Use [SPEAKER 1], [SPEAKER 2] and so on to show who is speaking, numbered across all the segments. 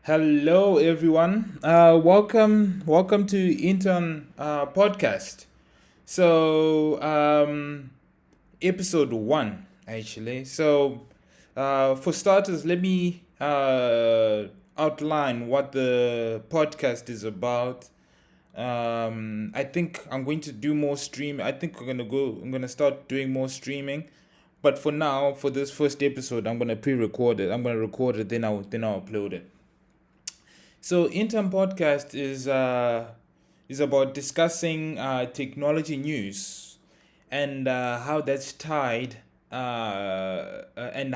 [SPEAKER 1] Hello, everyone. Welcome to Intern podcast. So, episode one actually. For starters, let me outline what the podcast is about. I think I'm going to do more stream. I think I'm gonna start doing more streaming. But for now, for this first episode, I'm gonna pre-record it. I'm gonna record it, then I'll upload it. So, Intern Podcast is about discussing technology news and how that's tied, and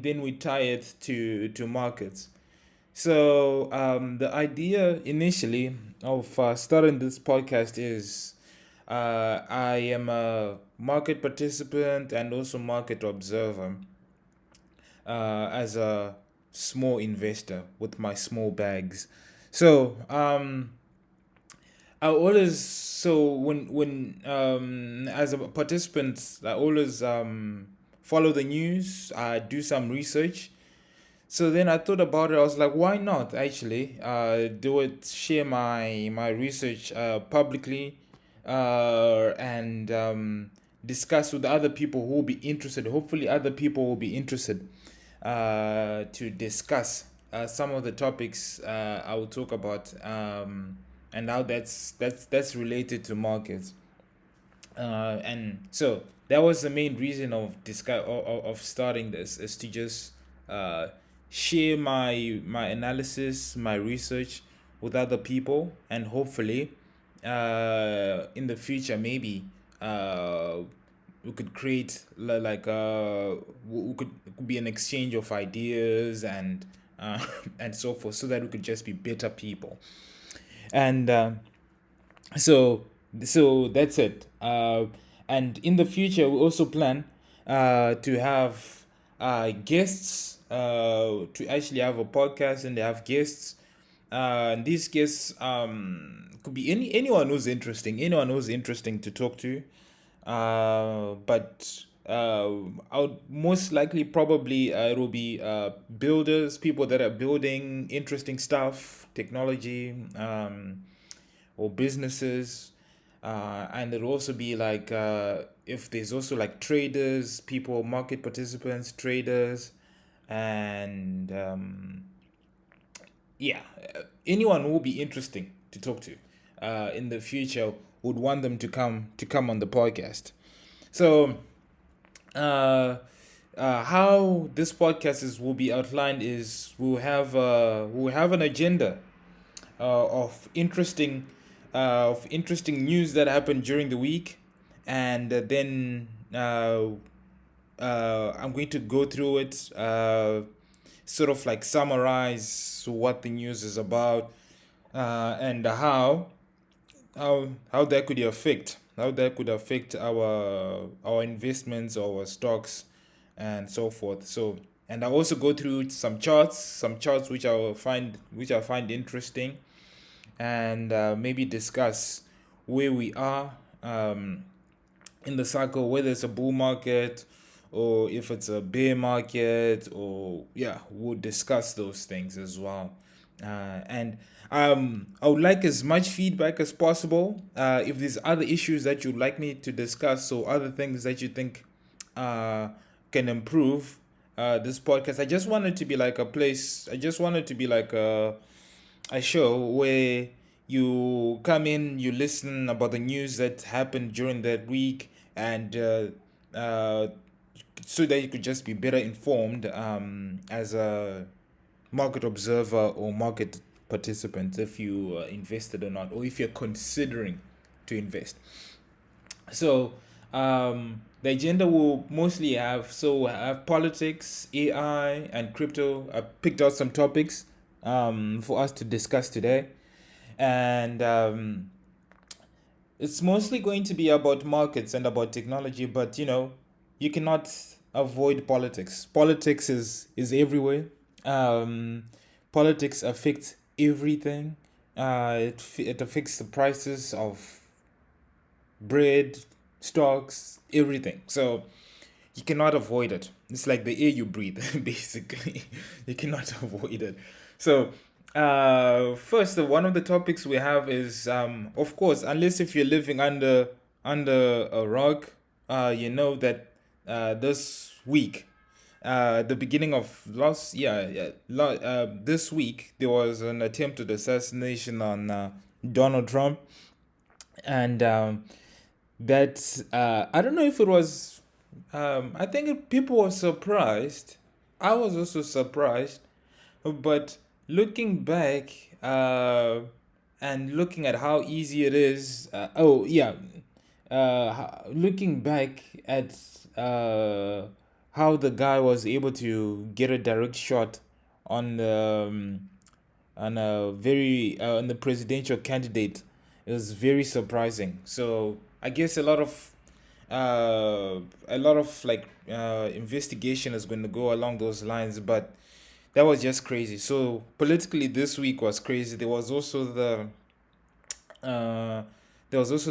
[SPEAKER 1] then we tie it to markets. So, the idea initially of starting this podcast is I am a market participant and also market observer as a small investor with my small bags. So I always so when as a participant I always follow the news. I do some research. So then I thought about it. I was like, why not actually do it? Share my research publicly, and discuss with other people who will be interested. Hopefully, other people will be interested to discuss some of the topics I will talk about, and how that's related to markets. And so that was the main reason of of starting this, is to just uh, share my analysis, my research with other people, and hopefully in the future maybe uh, we could create it could be an exchange of ideas and and so forth, so that we could just be better people. And so so that's it. And in the future we also plan to have guests, to actually have a podcast and they have guests. And these guests could be anyone who's interesting to talk to. But I would most likely probably it will be builders, people that are building interesting stuff, technology, or businesses. And it'll also be like if there's also like traders, people, market participants, traders, and yeah, anyone who will be interesting to talk to in the future, would want them to come on the podcast. So how this podcast is will be outlined is we'll have an agenda of interesting news that happened during the week, and then I'm going to go through it, sort of like summarize what the news is about, and how that could affect our investments, our stocks, and so forth. So, and I also go through some charts which I find interesting, and maybe discuss where we are in the cycle, whether it's a bull market or if it's a bear market, or yeah, we'll discuss those things as well. And I would like as much feedback as possible. If there's other issues that you'd like me to discuss, or other things that you think uh, can improve this podcast. I just want it to be like a place. I just want it to be like a show where you come in, you listen about the news that happened during that week, and so that you could just be better informed as a market observer or market participant, if you invested or not, or if you're considering to invest. So the agenda will mostly have politics, AI, and crypto. I picked out some topics for us to discuss today, and it's mostly going to be about markets and about technology. But you cannot avoid politics. Politics is everywhere. Um, Politics affects everything. It affects the prices of bread, stocks, everything. So you cannot avoid it. It's like the air you breathe, basically. You cannot avoid it. So First, one of the topics we have is, of course, unless if you're living under a rock, you know that this week, the beginning of last, this week there was an attempted assassination on Donald Trump, and that I don't know if it was. I think people were surprised. I was also surprised, but looking back, and looking at how easy it is, looking back at how the guy was able to get a direct shot on the on a very on the presidential candidate, it was very surprising. So I guess a lot of like investigation is going to go along those lines, but that was just crazy. So politically, this week was crazy. Uh, there was also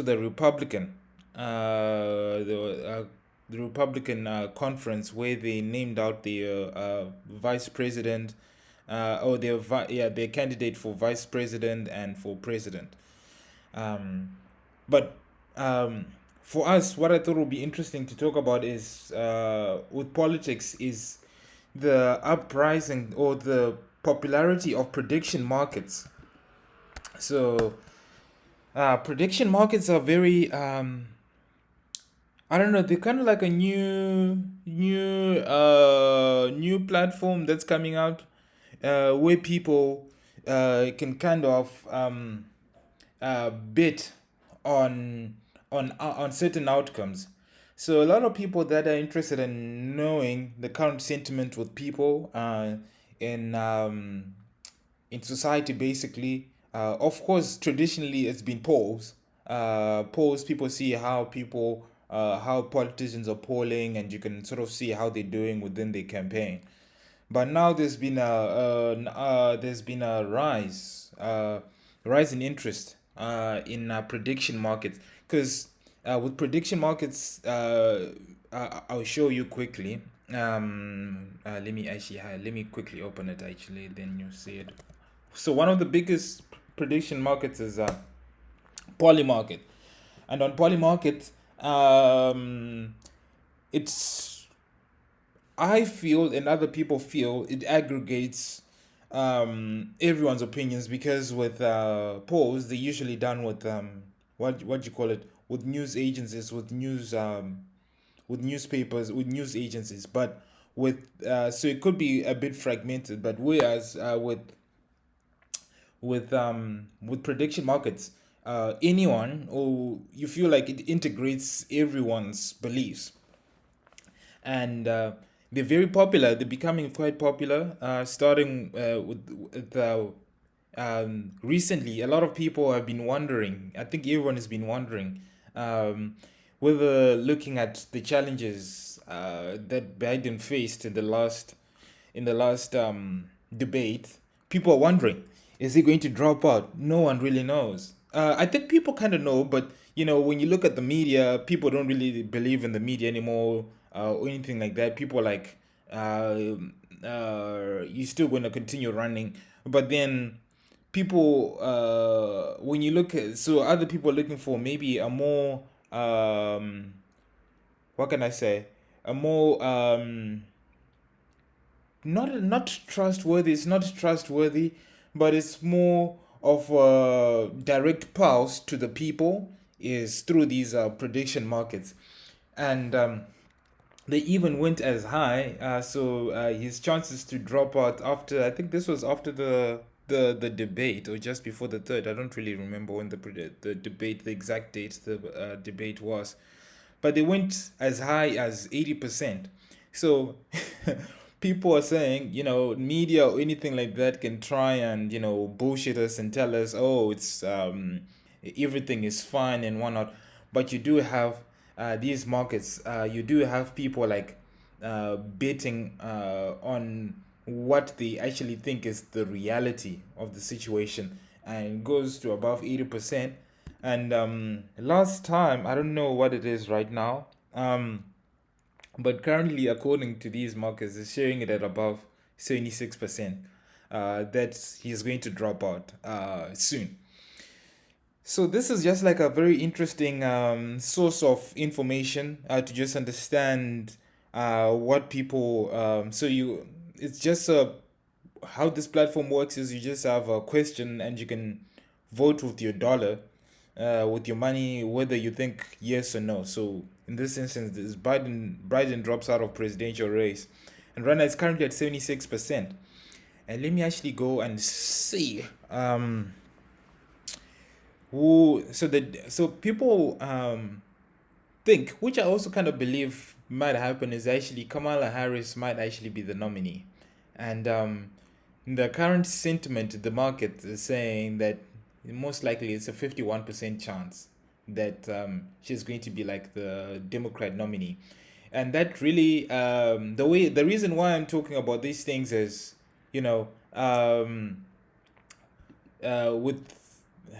[SPEAKER 1] the Republican, the Republican conference where they named out the vice president, or their candidate for vice president and for president. Um, but for us, what I thought would be interesting to talk about is with politics is the uprising or the popularity of prediction markets. So prediction markets are very I don't know, they're kind of like a new platform that's coming out, where people can kind of bet on on certain outcomes. So a lot of people that are interested in knowing the current sentiment with people in in society, basically. Of course, traditionally it's been polls. Polls, people see how politicians are polling, and you can sort of see how they're doing within their campaign. But now there's been a rise in interest in prediction markets, because with prediction markets, I'll show you quickly. Let me quickly open it actually, then you see it. So one of the biggest prediction markets is poly market, and on poly market, it's I feel and other people feel it aggregates everyone's opinions, because with polls they're usually done with what you call it, with news agencies, with newspapers, with news agencies, but with so it could be a bit fragmented, but whereas with prediction markets, anyone, or you feel like it integrates everyone's beliefs, and they're very popular. They're becoming quite popular. Starting recently, a lot of people have been wondering. I think everyone has been wondering um, whether, looking at the challenges that Biden faced in the last debate, people are wondering, is he going to drop out? No one really knows. I think people kind of know, but when you look at the media, people don't really believe in the media anymore, or anything like that. People are like, you're still going to continue running. But then people, when you look at, so other people are looking for maybe a more, what can I say? A more, not trustworthy. It's not trustworthy, but it's more of a direct pulse to the people is through these prediction markets, and they even went as high. So his chances to drop out after, I think this was after the debate, or just before the third. I don't really remember when the debate, the exact date the debate was, but they went as high as 80%. So people are saying, media or anything like that can try and, bullshit us and tell us, oh, it's everything is fine and whatnot. But you do have these markets, you do have people like betting on what they actually think is the reality of the situation, and it goes to above 80%. And last time, I don't know what it is right now, but currently, according to these markets, it's showing it at above 76%. that he's going to drop out soon. So this is just like a very interesting source of information to just understand what people. It's just how this platform works is you just have a question and you can vote with your dollar, with your money, whether you think yes or no. So in this instance, this Biden drops out of presidential race, and right now it's currently at 76%. And let me actually go and see. Who so people think, which I also kind of believe might happen, is actually Kamala Harris might actually be the nominee, and the current sentiment, the market is saying that most likely it's a 51% chance that she's going to be like the Democrat nominee, and that really the reason why I'm talking about these things is, you know, with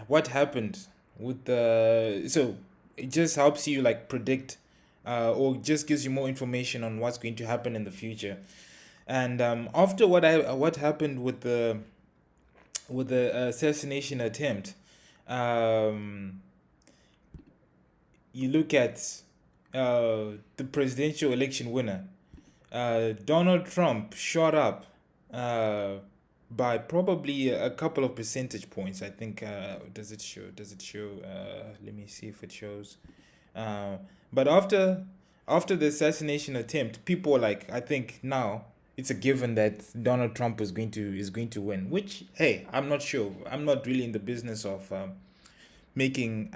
[SPEAKER 1] what happened with the so it just helps you like predict or just gives you more information on what's going to happen in the future. And after what happened with the assassination attempt, um, you look at the presidential election winner, Donald Trump, shot up uh, by probably a couple of percentage points. I think. Does it show? Does it show? Let me see if it shows. Uh, but after the assassination attempt, people like, I think now it's a given that Donald Trump is going to win. Which, hey, I'm not sure. I'm not really in the business of making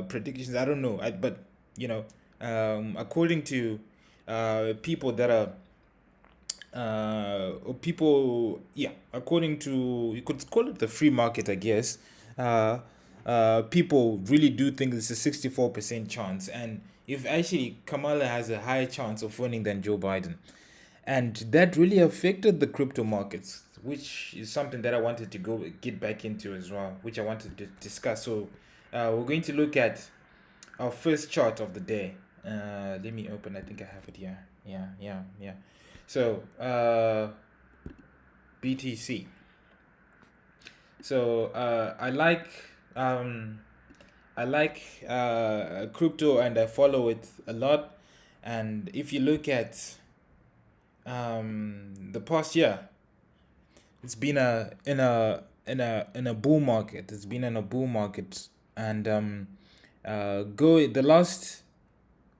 [SPEAKER 1] predictions. I don't know. But you know, according to people that are or people, yeah, according to, you could call it the free market, I guess. People really do think it's a 64% chance, and if actually Kamala has a higher chance of winning than Joe Biden, and that really affected the crypto markets, which is something that I wanted to go get back into as well, which I wanted to discuss. So we're going to look at our first chart of the day. Let me open. I think I have it here. Yeah, yeah, yeah. So BTC. So um I like crypto, and I follow it a lot. And if you look at the past year, it's been in a bull market. It's been in a bull market, and go the last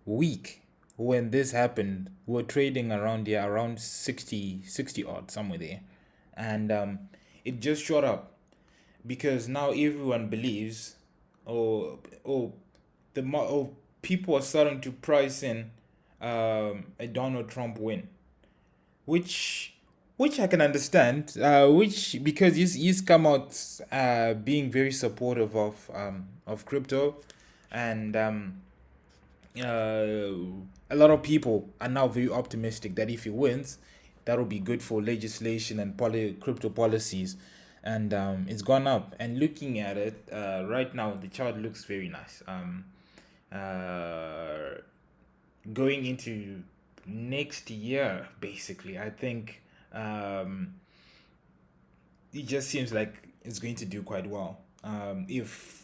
[SPEAKER 1] week when this happened, we're trading around, yeah, around 60 odd, somewhere there. And it just shot up because now everyone believes, or or people are starting to price in a Donald Trump win, which which I can understand, which because he's come out being very supportive of crypto, and uh, a lot of people are now very optimistic that if he wins, that will be good for legislation and crypto policies, and it's gone up. And looking at it right now, the chart looks very nice. Uh, Going into next year, basically, I think it just seems like it's going to do quite well. If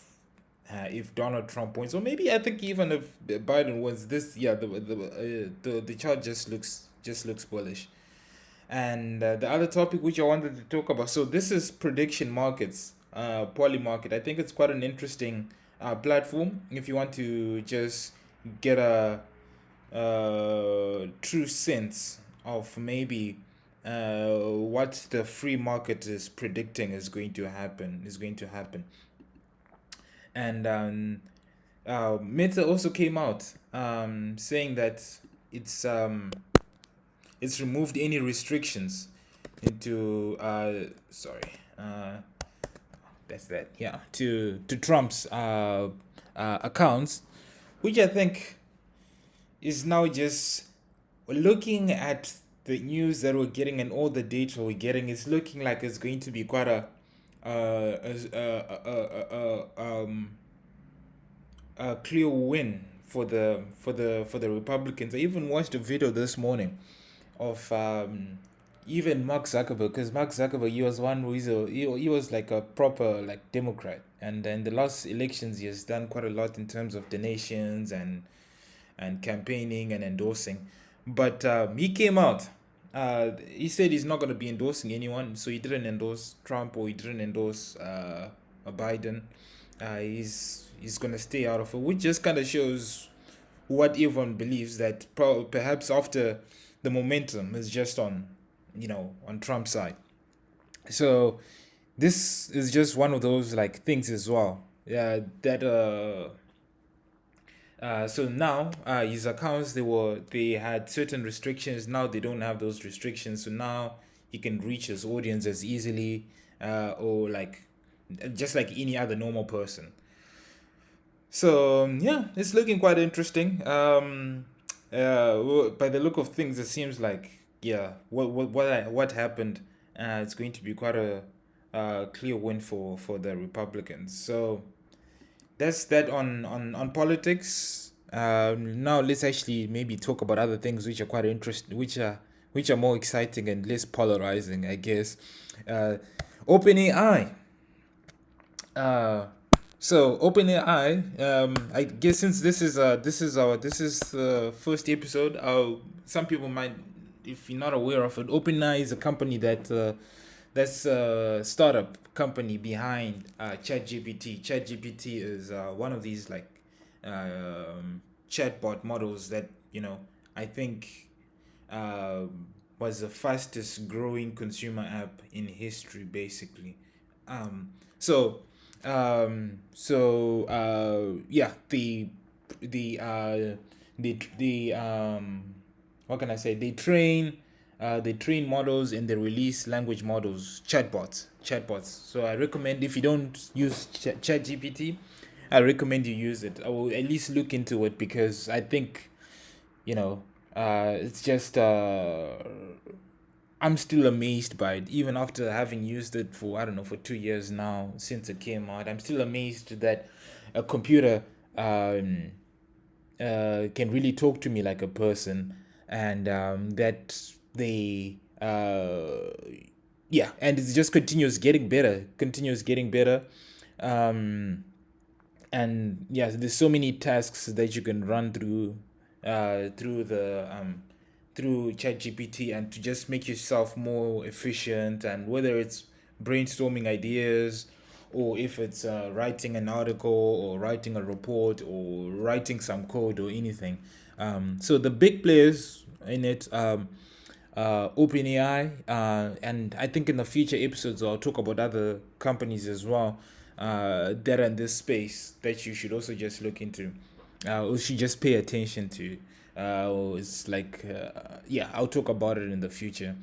[SPEAKER 1] Donald Trump wins, or maybe I think even if Biden wins this, yeah, the chart just looks bullish. And the other topic which I wanted to talk about, so this is prediction markets, poly market. I think it's quite an interesting platform if you want to just get a true sense of maybe what the free market is predicting is going to happen. And Meta also came out saying that it's um, it's removed any restrictions into sorry that's that, yeah, to Trump's accounts, which I think is now just looking at the news that we're getting and all the data we're getting. It's looking like it's going to be quite a clear win for the Republicans. I even watched a video this morning of even Mark Zuckerberg, because Mark Zuckerberg, he was one who he was like a proper like Democrat, and in the last elections he has done quite a lot in terms of donations and campaigning and endorsing. But he came out. He said he's not going to be endorsing anyone, so he didn't endorse Trump or he didn't endorse Biden. He's going to stay out of it, which just kind of shows what everyone believes, that perhaps after the momentum is just on, on Trump's side. So this is just one of those like things as well. Yeah, that so now his accounts, they had certain restrictions. Now they don't have those restrictions. So now he can reach his audience as easily, or like just like any other normal person. So yeah, it's looking quite interesting. By the look of things, it seems like, yeah, what happened? It's going to be quite a clear win for the Republicans. So that's that on politics. Now let's actually maybe talk about other things which are quite interesting, which are more exciting and less polarizing, I guess. Uh, OpenAI. Uh, so OpenAI. I guess since this is the first episode. Some people might, if you're not aware of it, OpenAI is a company that's a startup company behind ChatGPT. ChatGPT is one of these like chatbot models that I think uh, was the fastest growing consumer app in history, basically. Um, so yeah, the uh, the what can I say? They train models and they release language models, chatbots. So I recommend, if you don't use ChatGPT, I recommend you use it. I will at least look into it, because I think it's just I'm still amazed by it, even after having used it for, I don't know, for 2 years now since it came out. I'm still amazed that a computer can really talk to me like a person, and that they yeah, and it just continues getting better. Um, and yeah, there's so many tasks that you can run through ChatGPT, and to just make yourself more efficient, and whether it's brainstorming ideas, or if it's writing an article or writing a report or writing some code or anything. So the big players in it, OpenAI, and I think in the future episodes I'll talk about other companies as well that are in this space that you should also just look into, or should just pay attention to. It's like, yeah, I'll talk about it in the future.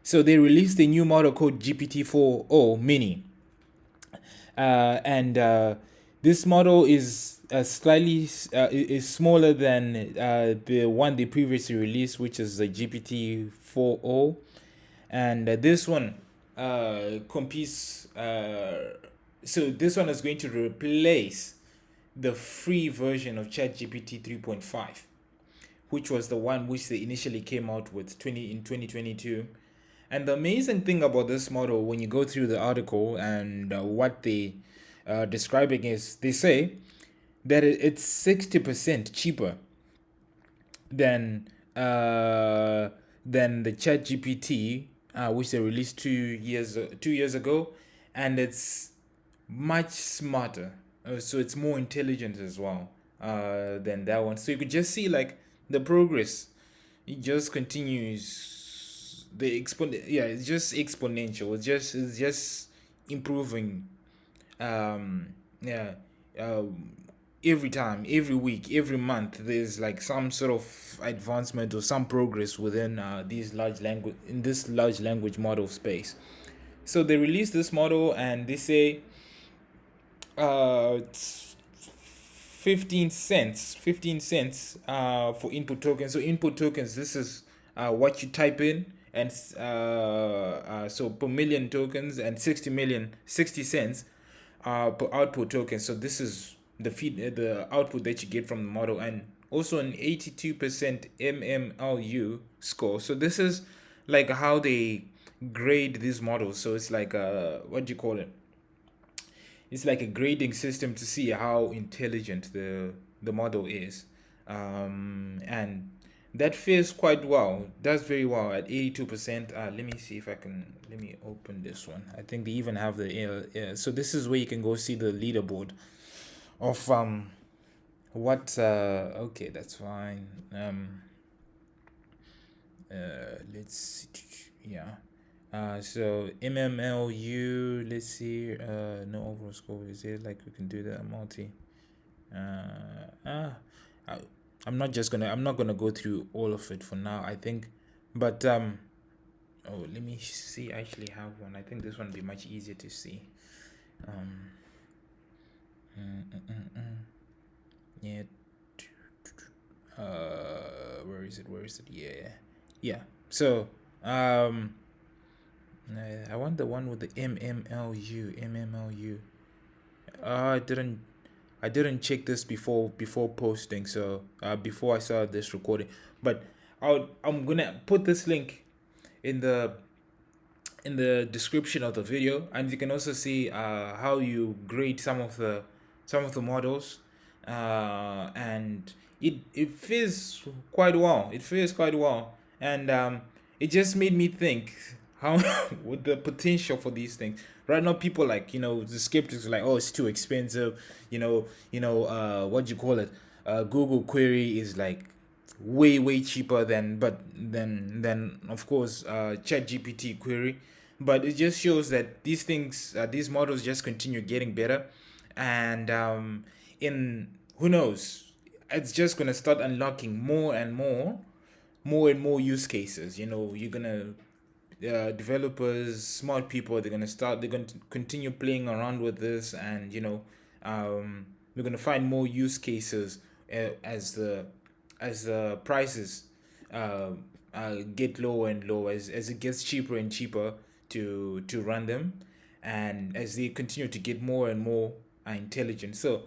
[SPEAKER 1] So they released a new model called GPT-4o Mini, and this model is slightly is smaller than the one they previously released, which is the GPT-4o, and this one competes. So this one is going to replace the free version of ChatGPT 3.5, which was the one which they initially came out with 2022. And the amazing thing about this model, when you go through the article and what they describing, is they say that it's 60% cheaper than uh, than the Chat GPT, which they released 2 years ago, and it's much smarter. So it's more intelligent as well than that one. So you could just see like the progress. It just continues. Yeah, it's just exponential. It's just improving. Yeah. Every time, every week, every month, there's like some sort of advancement or some progress within this large language model space. So they released this model and they say it's 15 cents for input tokens. So input tokens, this is what you type in, and so per million tokens, and 60 cents per output token. So this is the output that you get from the model, and also an 82% MMLU score. So this is like how they grade these models. So it's like what do you call it? It's like a grading system to see how intelligent the model is, and that fares quite well. Does very well at 82%. Let me see if I can. Let me open this one. I think they even have the so this is where you can go see the leaderboard of what. Okay, that's fine. Let's see. Yeah. So MMLU, let's see. No overall score. Is it like we can do that multi? I, I'm not gonna go through all of it for now. I think, but oh, let me see. I actually have one. I think this one will be much easier to see. Um, yeah. Where is it? Where is it? Yeah, yeah. So, I want the one with the MMLU. MMLU. I didn't. I didn't check this before posting. So before I started this recording, but I'm gonna put this link in the description of the video, and you can also see how you grade some of the models, and it feels quite well. It feels quite well, and it just made me think how with the potential for these things. Right now, people like the skeptics are like, oh, it's too expensive. What do you call it? Google query is like way cheaper than of course chat gpt query, but it just shows that these models just continue getting better, and in who knows, it's just going to start unlocking more and more use cases. You're going to developers, smart people, they're going to continue playing around with this, and we're going to find more use cases as the prices uh, get lower and lower, as it gets cheaper and cheaper to run them, and as they continue to get more and more intelligent. So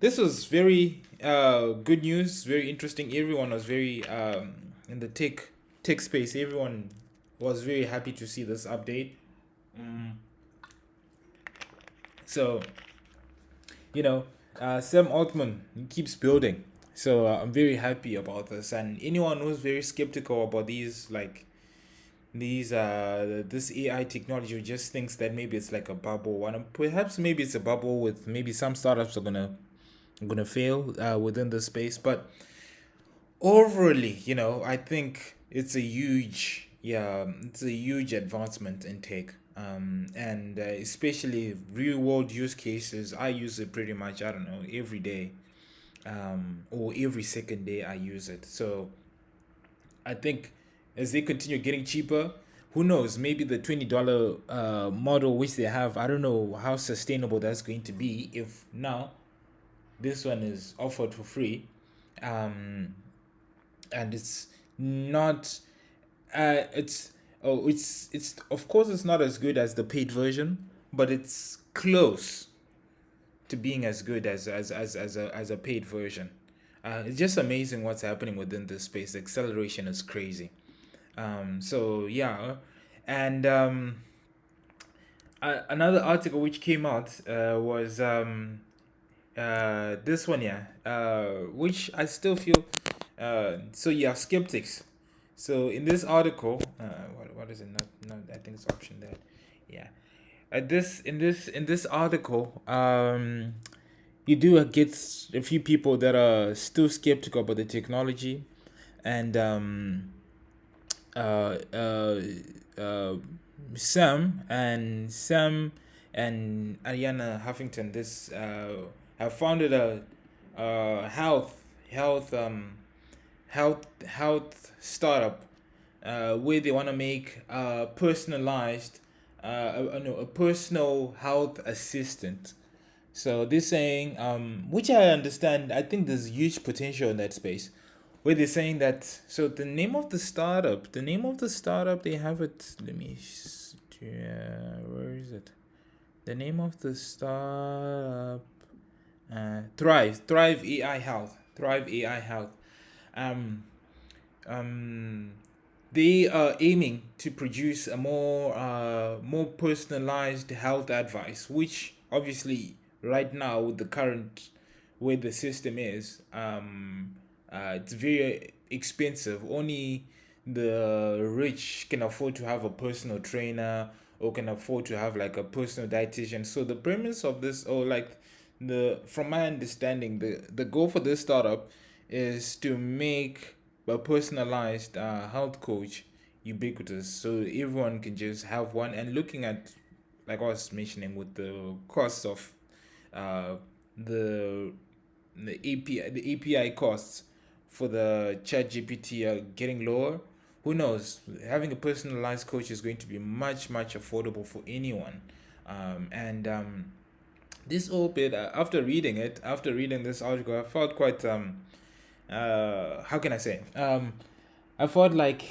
[SPEAKER 1] this was very good news, very interesting. Everyone was very in the tech space. Everyone was very happy to see this update. So Sam Altman keeps building. So I'm very happy about this. And anyone who's very skeptical about this AI technology, who just thinks that maybe it's like a bubble, and perhaps maybe it's a bubble with maybe some startups are gonna fail within the space, but overally, I think it's a huge advancement in tech, and especially real world use cases. I use it pretty much, I don't know, every day, or every second day I use it. So I think as they continue getting cheaper, who knows? Maybe the $20 model which they have, I don't know how sustainable that's going to be if now this one is offered for free, um, and it's not. It's of course it's not as good as the paid version, but it's close to being as good as a paid version. It's just amazing what's happening within this space. The acceleration is crazy. So yeah, and another article which came out was this one, yeah, which I still feel. So yeah, skeptics. So in this article, what is it? Not I think it's option there. Yeah. This in this article, you do get a few people that are still skeptical about the technology, and uh, uh, uh, Sam and Ariana Huffington, this have founded a health startup, where they want to make personalized no, a personal health assistant. So they're saying, which I understand, I think there's huge potential in that space. Where they're saying that, so the name of the startup, they have it. Where is it? The name of the startup, Thrive AI Health. Um, um, they are aiming to produce a more personalized health advice, which obviously right now with the current way the system is, it's very expensive. Only the rich can afford to have a personal trainer or can afford to have like a personal dietitian. So the premise of this, or like the from my understanding, the goal for this startup is to make a personalized health coach ubiquitous, so everyone can just have one. And looking at, like I was mentioning, with the cost of uh, the the API costs for the chat GPT are getting lower. Who knows? Having a personalized coach is going to be much affordable for anyone. And This whole bit, after reading this article, I felt quite how can I say? I felt like,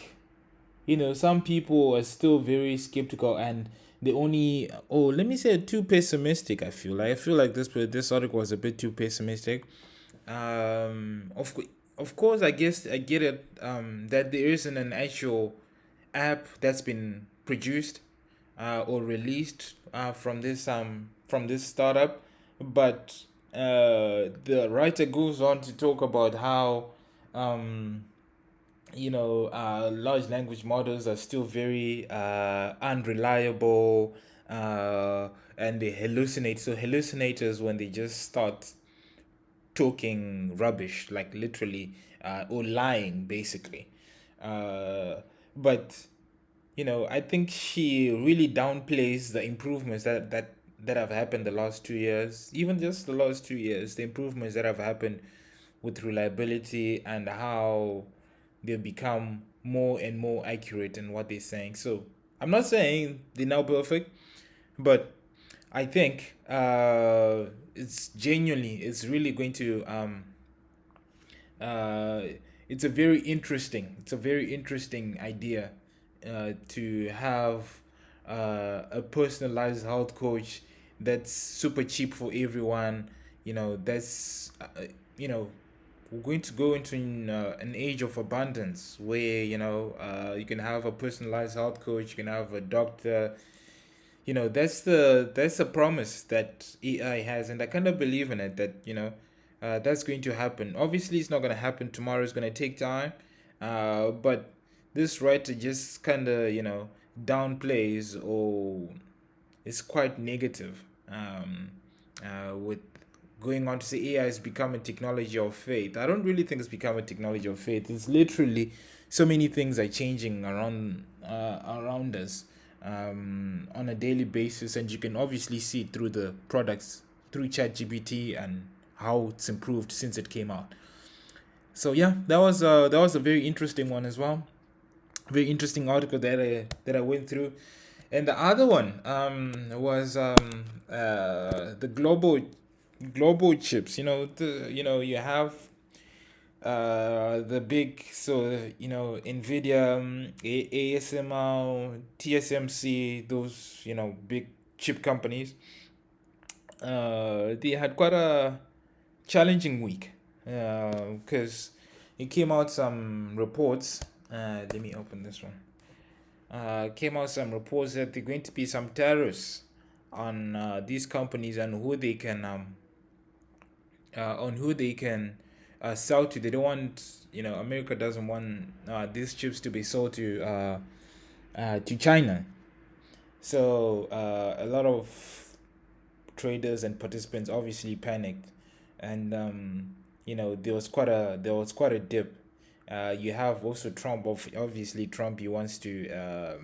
[SPEAKER 1] some people are still very skeptical, and they only, oh, let me say, too pessimistic. I feel like this article was a bit too pessimistic. Of course, I guess I get it, that there isn't an actual app that's been produced or released from this startup, but the writer goes on to talk about how, um, large language models are still very unreliable, and they hallucinate. So hallucinators, when they just start talking rubbish, like literally, or lying, basically. Uh, but I think she really downplays the improvements that have happened the last 2 years, even just the last 2 years, the improvements that have happened with reliability and how they've become more and more accurate in what they're saying. So I'm not saying they're now perfect, but I think it's really going to uh, it's a very interesting idea to have a personalized health coach that's super cheap for everyone. That's you know we're going to go into an age of abundance where you can have a personalized health coach, you can have a doctor. That's the promise that AI has, and I kind of believe in it, that that's going to happen. Obviously, it's not going to happen tomorrow. It's going to take time, but this writer just kind of downplays, or is quite negative, with going on to say AI has become a technology of faith. I don't really think it's become a technology of faith. It's literally so many things are changing around us on a daily basis, and you can obviously see it through the products, through ChatGPT, and how it's improved since it came out. So yeah, that was a very interesting one as well. Very interesting article that I went through. And the other one was the global chips. You have the big, so Nvidia, ASML, TSMC, those big chip companies. They had quite a challenging week because it came out some reports. Let me open this one. Came out some reports that there are going to be some tariffs on these companies, and on who they can sell to. They don't want, America doesn't want these chips to be sold to China. So a lot of traders and participants obviously panicked, and there was quite a dip. You have also Trump. Obviously, Trump, he wants to,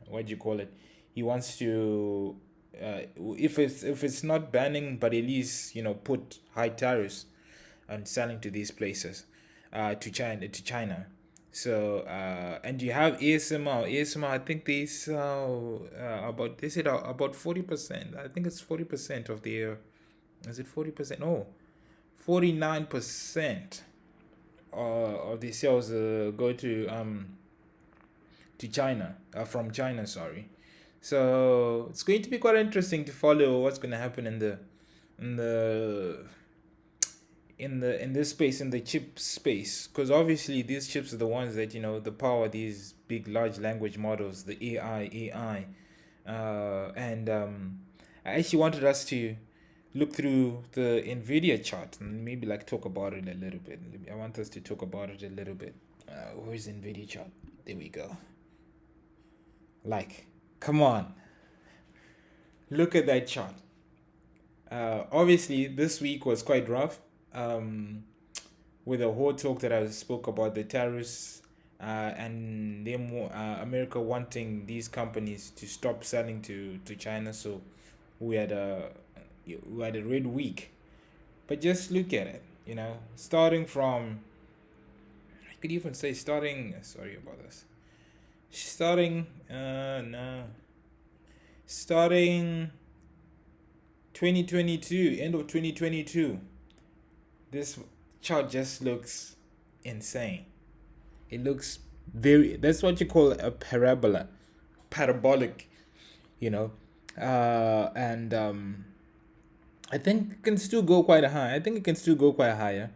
[SPEAKER 1] what do you call it? He wants to, if it's not banning, but at least put high tariffs on selling to these places, to China. So and you have ASMR. ASMR, I think they sell they said about 40%. I think it's 40% of their. Is it 40%? No, 49% of the sales go to China, from China. Sorry. So it's going to be quite interesting to follow what's going to happen in the in this space, in the chip space, because obviously these chips are the ones that the power these big large language models, the AI, and I actually wanted us to look through the Nvidia chart and maybe like talk about it a little bit. I want us to talk about it a little bit. Where's Nvidia chart? There we go. Like, come on, look at that chart. Obviously, this week was quite rough. Um, with the whole talk that I spoke about the tariffs, and them, America wanting these companies to stop selling to China. So we had a we had a red week. But just look at it. Starting from, I could even say starting. Sorry about this. Starting no, starting 2022, end of 2022. This chart just looks insane. It looks very. That's what you call a parabola, parabolic. You know, and I think it can still go quite high. I think it can still go quite higher.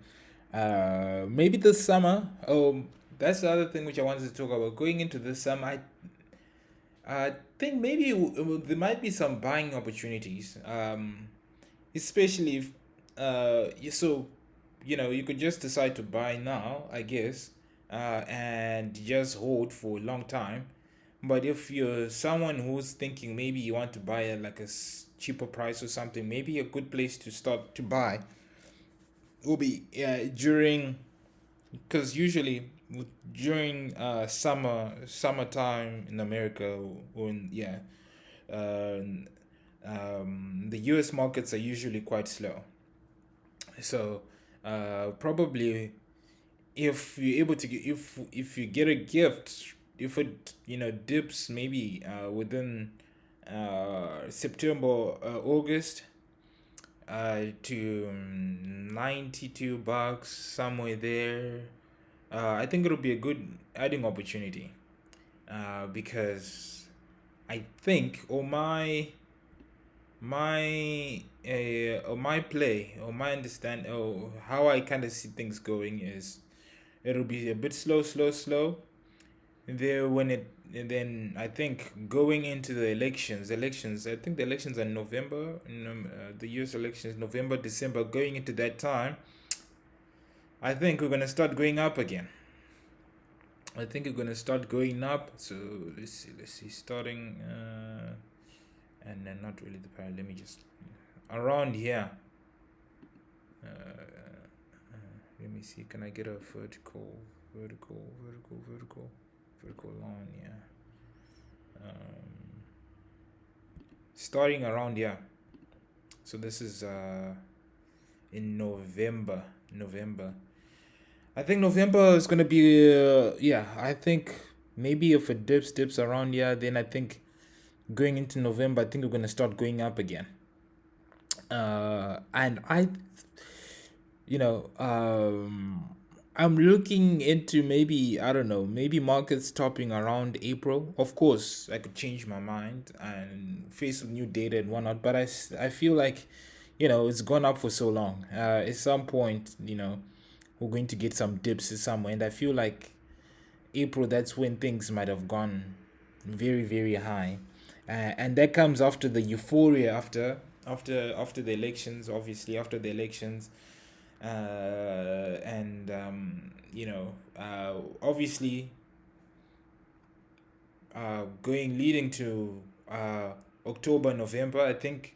[SPEAKER 1] Maybe this summer. That's the other thing which I wanted to talk about. Going into this summer, I think maybe there might be some buying opportunities. Especially if so you could just decide to buy now, I guess, and just hold for a long time. But if you're someone who's thinking maybe you want to buy at like a cheaper price or something, maybe a good place to start to buy will be during, because usually during summertime in America, when uh, the U.S. markets are usually quite slow. So probably if you're able to if you get a gift, if it dips maybe within September, August, to $92 somewhere there, I think it'll be a good adding opportunity, because I think, or my play, or my understand, or how I kind of see things going is it'll be a bit slow. And there when it and then I think going into the elections, I think the elections are November. The U.S. elections November, December. Going into that time, I think we're gonna start going up again. I think we're gonna start going up. So let's see, starting and then not really the parallel. Let me just around here. Let me see. Can I get a vertical line? Yeah. Starting around here. So this is in November. I think November is gonna be I think maybe if it dips around here, then I think going into November, I think we're gonna start going up again. And I'm looking into, maybe, I don't know, maybe markets topping around April. Of course, I could change my mind and face some new data and whatnot, but I feel like, it's gone up for so long. At some point, we're going to get some dips somewhere, and I feel like April, that's when things might have gone very, very high. And that comes after the euphoria, after the elections, obviously, after the elections. And obviously, going leading to October, November, I think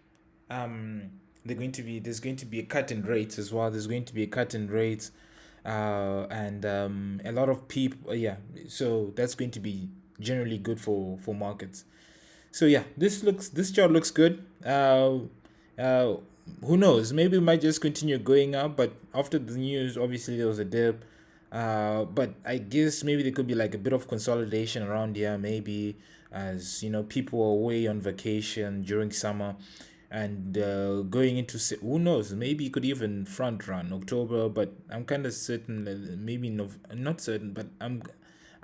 [SPEAKER 1] there's going to be a cut in rates as well. There's going to be a cut in rates, and a lot of people, so that's going to be generally good for markets. So yeah, this chart looks good. Uh, who knows? Maybe it might just continue going up. But after the news, obviously there was a dip. But I guess maybe there could be like a bit of consolidation around here. Maybe, as people are away on vacation during summer, and going into who knows? Maybe you could even front run October. But I'm kind of certain that maybe no, not certain, but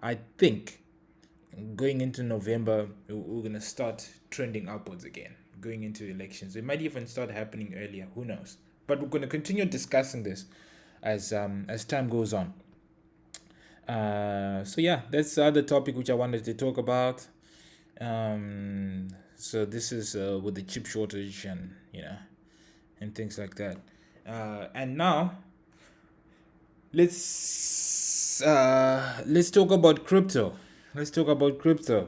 [SPEAKER 1] I think going into November, we're gonna start trending upwards again. Going into elections, it might even start happening earlier. Who knows? But we're gonna continue discussing this. as time goes on. So yeah, that's the other topic which I wanted to talk about. So this is with the chip shortage and and things like that. And now let's talk about crypto. Let's talk about crypto.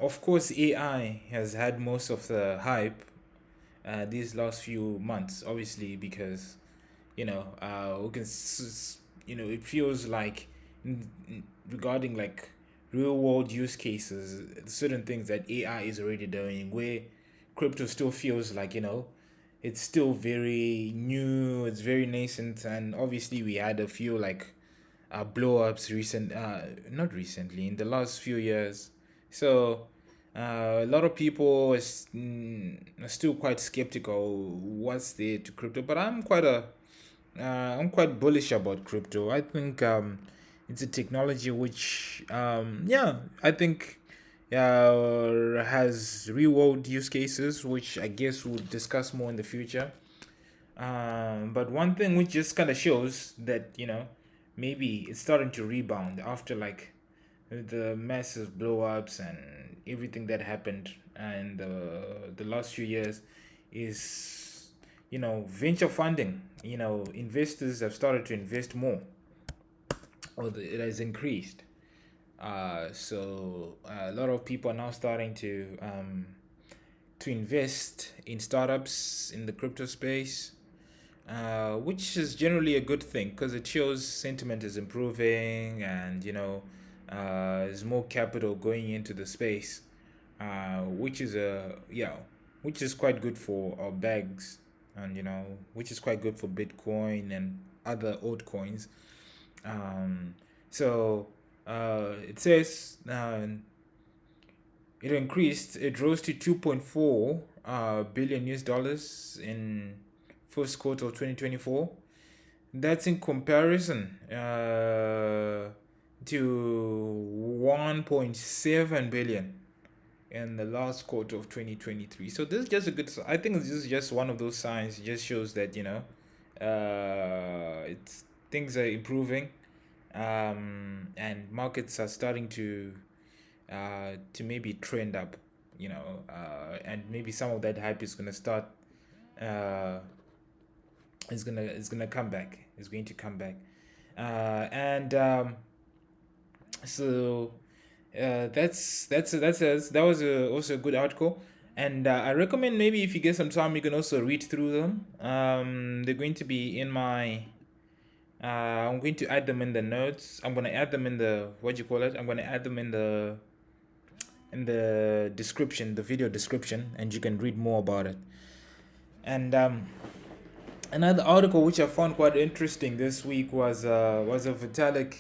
[SPEAKER 1] Of course, AI has had most of the hype these last few months, obviously, because we can it feels like regarding like real world use cases, certain things that AI is already doing, where crypto still feels like it's still very new, it's very nascent, and obviously we had a few like blow ups not recently, in the last few years. So a lot of people are still quite skeptical what's there to crypto, but I'm quite bullish about crypto. I think it's a technology which I think has real world use cases, which I guess we'll discuss more in the future. But one thing which just kind of shows that maybe it's starting to rebound after like the massive blow ups and everything that happened in the last few years is venture funding. Investors have started to invest more, or it has increased. So a lot of people are now starting to invest in startups in the crypto space, which is generally a good thing because it shows sentiment is improving, and there's more capital going into the space, which is which is quite good for our bags, and which is quite good for Bitcoin and other altcoins. Um, so it says it rose to 2.4 billion US dollars in first quarter of 2024. That's in comparison to 1.7 billion in the last quarter of 2023. So this is just a good. I think this is just one of those signs. It just shows that it's things are improving, and markets are starting to maybe trend up. And maybe some of that hype is gonna start. Uh, is gonna come back. Is going to come back, and so that was also a good article, and I recommend maybe if you get some time you can also read through them. They're going to be in my. I'm going to add them in the notes. I'm gonna add them in the what do you call it? I'm gonna add them in the description, the video description, and you can read more about it. And another article which I found quite interesting this week was a Vitalik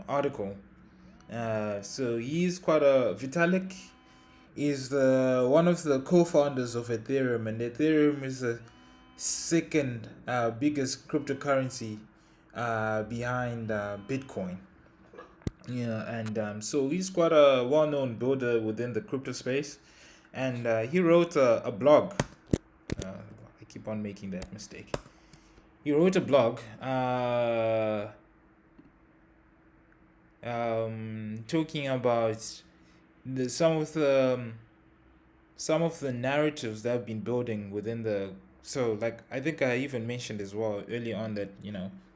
[SPEAKER 1] article. So he's quite a Vitalik is the one of the co-founders of Ethereum, and Ethereum is the second biggest cryptocurrency behind Bitcoin. Yeah, and so he's quite a well-known builder within the crypto space, and he wrote a blog. I keep on making that mistake. He wrote a blog talking about the some of the narratives that have been building within the. So like I think I even mentioned as well early on that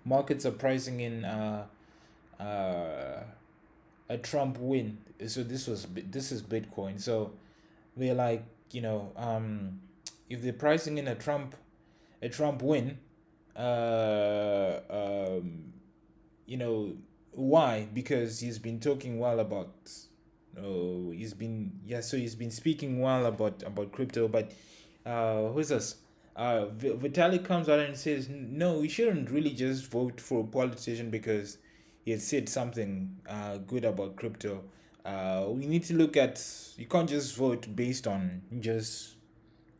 [SPEAKER 1] markets are pricing in uh, a Trump win. So this is Bitcoin. So they're like if they're pricing in a Trump win, uh, um, why? Because he's been talking well about. Oh, he's been speaking well about crypto, but who's this? Vitalik comes out and says, no, we shouldn't really just vote for a politician because he had said something good about crypto. We need to look at. You can't just vote based on just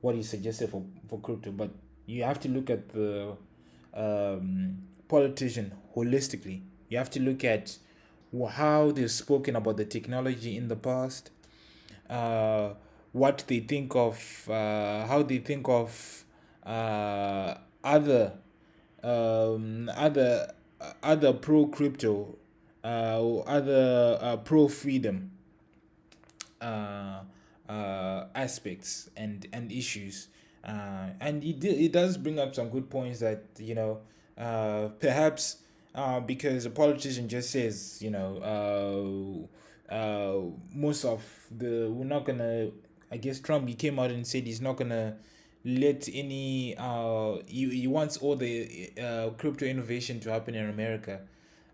[SPEAKER 1] what he suggested for crypto, but you have to look at the politician holistically. You have to look at how they've spoken about the technology in the past, uh, what they think of, how they think of uh, other other other pro crypto, or other pro freedom uh, aspects and issues, and it does bring up some good points that perhaps because a politician just says most of the we're not gonna. I guess Trump, he came out and said he's not gonna let any he wants all the crypto innovation to happen in America,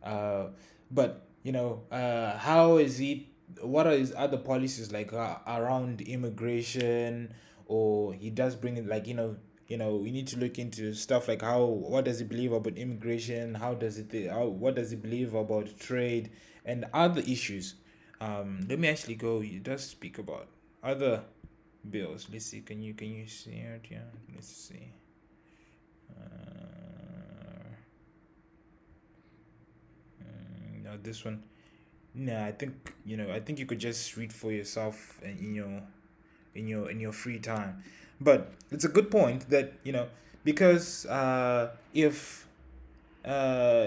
[SPEAKER 1] uh, but how is he, what are his other policies like around immigration? Or he does bring it like we need to look into stuff like how, what does he believe about immigration, what does he believe about trade and other issues. Let me actually go, he does speak about other bills. Let's see, can you see it? Yeah, let's see. Now this one. Nah, I think you could just read for yourself and in your free time. But it's a good point that because if uh,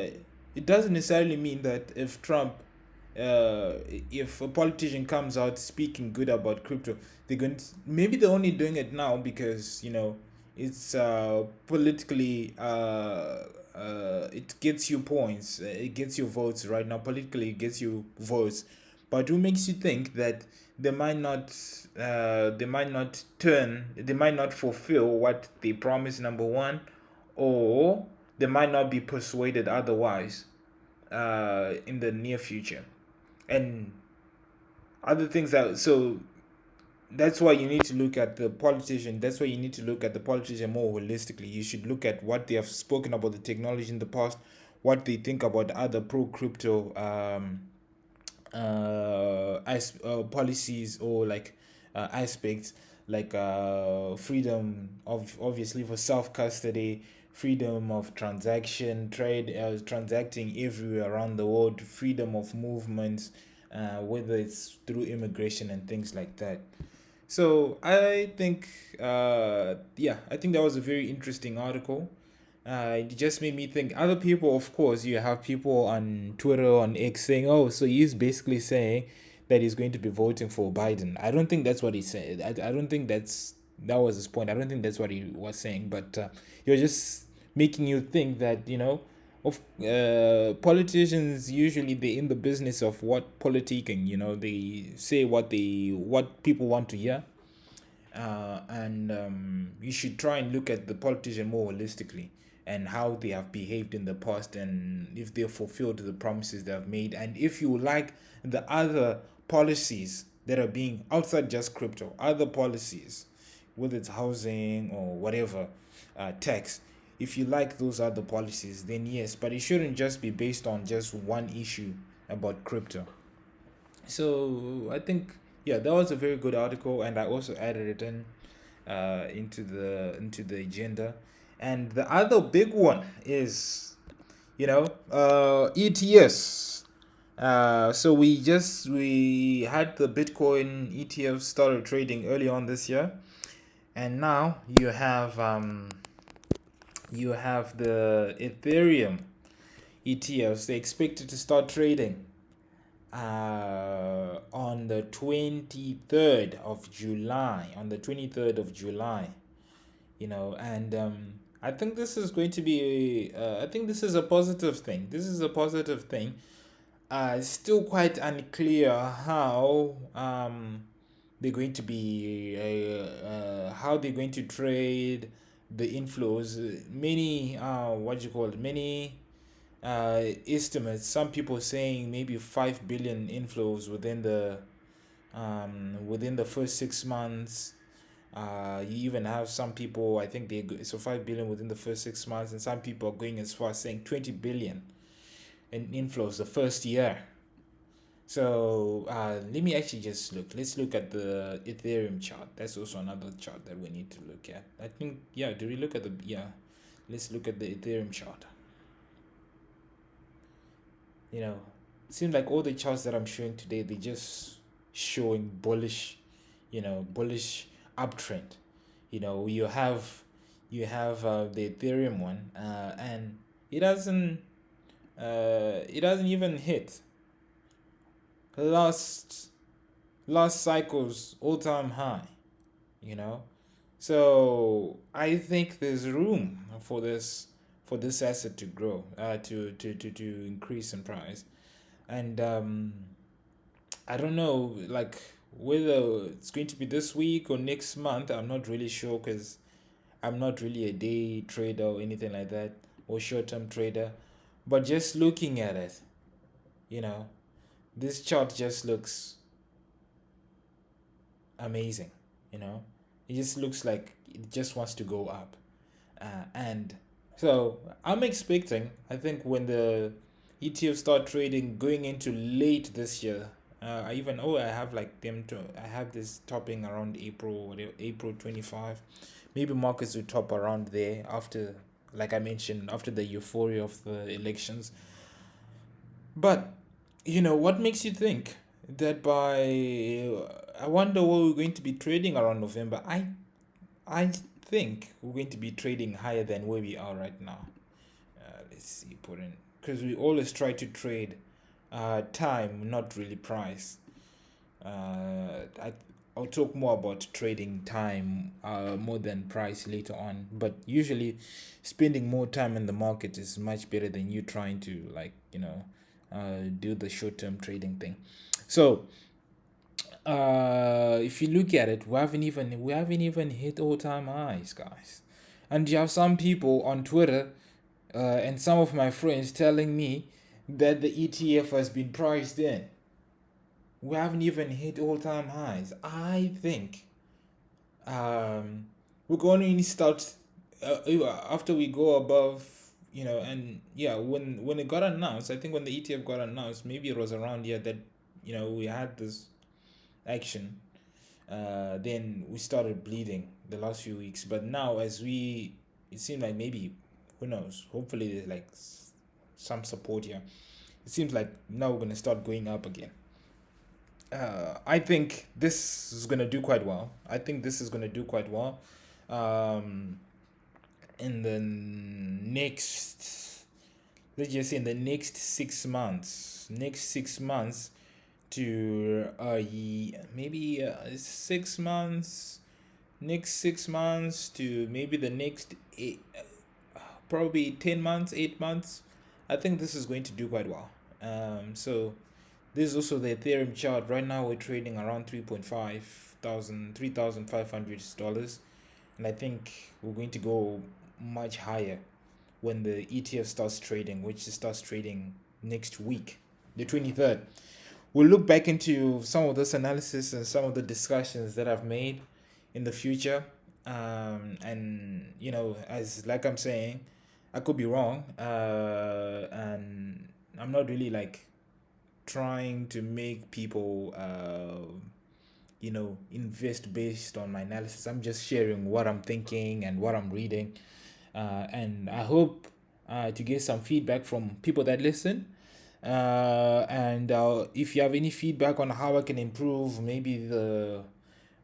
[SPEAKER 1] it doesn't necessarily mean that if Trump, if a politician comes out speaking good about crypto, maybe they're only doing it now because it's politically it gets you points, it gets you votes right now. Politically, it gets you votes, but who makes you think that they might not they might not fulfill what they promise, number one, or they might not be persuaded otherwise in the near future, and other things that so that's why you need to look at the politician. That's why you need to look at the politician more holistically. You should look at what they have spoken about the technology in the past, what they think about other pro crypto policies, or like aspects like freedom of, obviously, for self custody, freedom of transaction, trade, transacting everywhere around the world, freedom of movements, whether it's through immigration and things like that. So I think, yeah, I think that was a very interesting article. It just made me think. Other people, of course, you have people on Twitter, on X, saying, "Oh, so he's basically saying that he's going to be voting for Biden." I don't think that's what he said. I don't think that was his point. I don't think that's what he was saying. But you're just making you think that of politicians, usually they're in the business of what politicking. They say what people want to hear, and you should try and look at the politician more holistically and how they have behaved in the past, and if they fulfilled the promises they have made, and if you like the other policies that are being outside just crypto, other policies, whether it's housing or whatever, tax. If you like those other policies, then yes, but it shouldn't just be based on just one issue about crypto. So I think, yeah, that was a very good article, and I also added it in into the agenda. And the other big one is ETS. So we had the Bitcoin ETF started trading early on this year, and now you have the Ethereum ETFs. They expected to start trading on the 23rd of July. On the 23rd of July, and I think this is going to be. I think this is a positive thing. This is a positive thing. It's still quite unclear how they're going to be how they're going to trade the inflows. Many what do you call it? Many estimates. Some people saying maybe 5 billion inflows within the first 6 months. You even have some people, I think so 5 billion within the first 6 months, and some people are going as far as saying 20 billion in inflows the first year. So let me actually just look. Let's look at the Ethereum chart. That's also another chart that we need to look at. I think, yeah. Do we look at the yeah? Let's look at the Ethereum chart. It seems like all the charts that I'm showing today, they just showing bullish, bullish uptrend. You have the Ethereum one, and it hasn't even hit last last cycle's all-time high. you know so I think there's room for this asset to grow, to increase in price. And I don't know, like, whether it's going to be this week or next month. I'm not really sure, because I'm not really a day trader or anything like that, or short-term trader. But just looking at it, you know this chart just looks amazing. you know it just looks like it just wants to go up. And so I'm expecting, I think, when the ETF start trading going into late this year. I have like them to I have this topping around April 25. Maybe markets will top around there after, like I mentioned, after the euphoria of the elections. But what makes you think that by I wonder what we're going to be trading around November. I think we're going to be trading higher than where we are right now. Let's see, put in, because we always try to trade time, not really price. I'll talk more about trading time more than price later on. But usually, spending more time in the market is much better than you trying to, like, do the short term trading thing. So if you look at it, we haven't even hit all time highs, guys. And you have some people on Twitter, and some of my friends telling me that the ETF has been priced in. We haven't even hit all time highs. I think we're going to start after we go above. And yeah, when it got announced, I think when the ETF got announced, maybe it was around here that we had this action. Then we started bleeding the last few weeks. But now, it seemed like, maybe, who knows? Hopefully, there's like some support here. It seems like now we're gonna start going up again. I think this is gonna do quite well. Um, in the next, let's just say, in the next 6 months. To maybe 6 months. Next 6 months to maybe the next eight, probably 10 months, 8 months. I think this is going to do quite well. So this is also the Ethereum chart. Right now we're trading around 3,500 dollars, and I think we're going to go much higher when the ETF starts trading, which starts trading next week, the 23rd. We'll look back into some of this analysis and some of the discussions that I've made in the future. And as like I'm saying, I could be wrong. And I'm not really like trying to make people invest based on my analysis. I'm just sharing what I'm thinking and what I'm reading. And I hope to get some feedback from people that listen. And if you have any feedback on how I can improve, maybe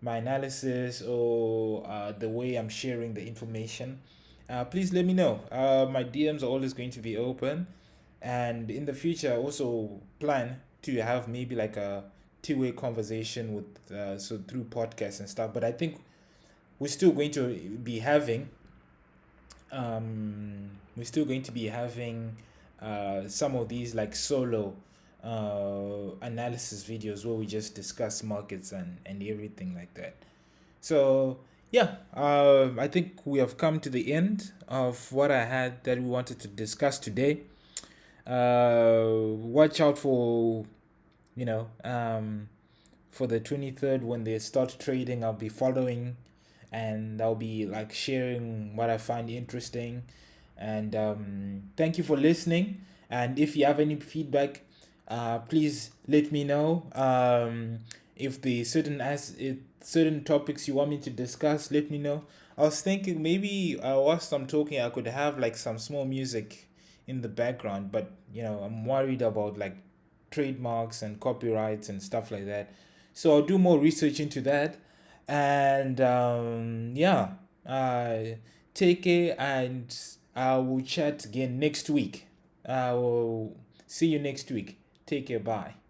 [SPEAKER 1] my analysis, or the way I'm sharing the information, please let me know. My DMs are always going to be open, and in the future, I also plan to have maybe like a two-way conversation with so through podcasts and stuff. But I think we're still going to be having some of these like solo analysis videos where we just discuss markets and everything like that. So yeah, I think we have come to the end of what I had that we wanted to discuss today. Watch out you know for the 23rd when they start trading. I'll be following, and I'll be like sharing what I find interesting. And thank you for listening. And if you have any feedback, please let me know. If the certain topics you want me to discuss, let me know. I was thinking maybe whilst I'm talking, I could have like some small music in the background, but I'm worried about like trademarks and copyrights and stuff like that. So I'll do more research into that. And yeah, uh, take care, and I will chat again next week. I will see you next week. Take care. Bye.